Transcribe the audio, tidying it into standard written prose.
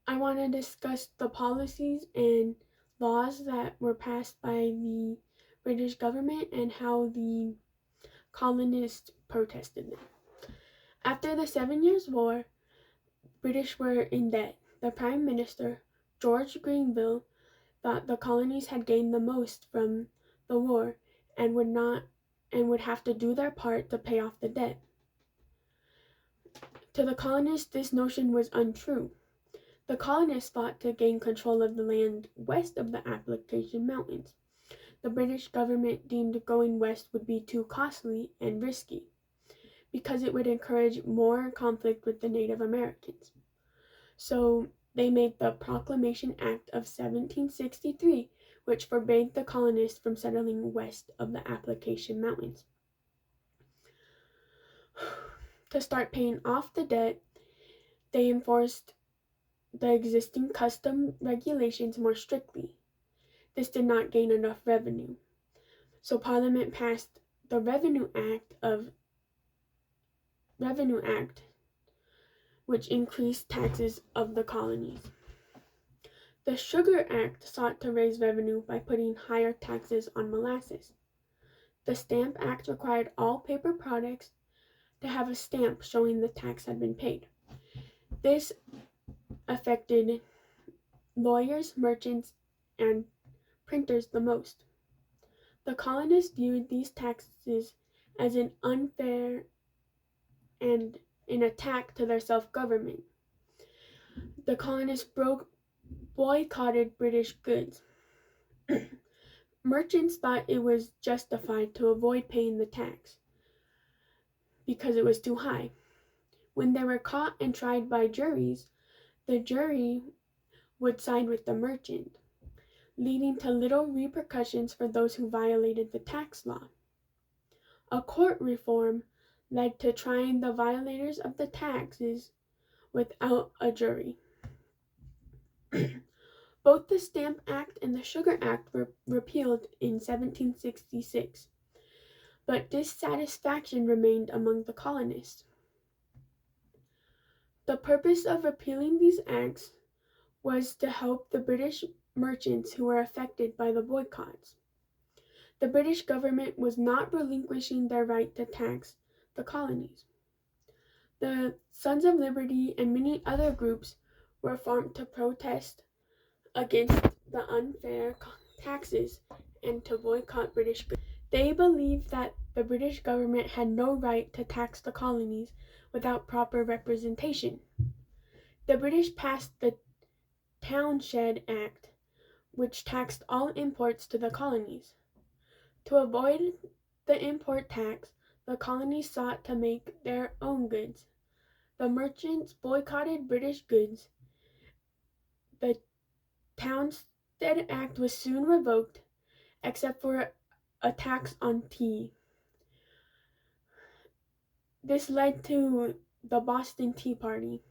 I want to discuss the policies and laws that were passed by the British government and how the colonists protested them. After the 7 Years' War, British were in debt. The Prime Minister, George Grenville, thought the colonies had gained the most from the war and would have to do their part to pay off the debt. To the colonists, this notion was untrue. The colonists fought to gain control of the land west of the Appalachian Mountains. The British government deemed going west would be too costly and risky because it would encourage more conflict with the Native Americans. So they made the Proclamation Act of 1763, which forbade the colonists from settling west of the Appalachian Mountains. To start paying off the debt, they enforced the existing custom regulations more strictly. This did not gain enough revenue. So Parliament passed the Revenue Act, which increased taxes of the colonies. The Sugar Act sought to raise revenue by putting higher taxes on molasses. The Stamp Act required all paper products to have a stamp showing the tax had been paid. This affected lawyers, merchants, and printers the most. The colonists viewed these taxes as an unfair and an attack to their self-government. The colonists boycotted British goods. Merchants thought it was justified to avoid paying the tax because it was too high. When they were caught and tried by juries, the jury would side with the merchant, leading to little repercussions for those who violated the tax law. A court reform led to trying the violators of the taxes without a jury. Both the Stamp Act and the Sugar Act were repealed in 1766, but dissatisfaction remained among the colonists. The purpose of repealing these acts was to help the British merchants who were affected by the boycotts. The British government was not relinquishing their right to tax the colonies. The Sons of Liberty and many other groups were formed to protest against the unfair taxes and to boycott British goods. They believed that the British government had no right to tax the colonies without proper representation. The British passed the Townshend Act, which taxed all imports to the colonies. To avoid the import tax, the colonies sought to make their own goods. The merchants boycotted British goods. The Townshend Act was soon revoked, except for a tax on tea. This led to the Boston Tea Party.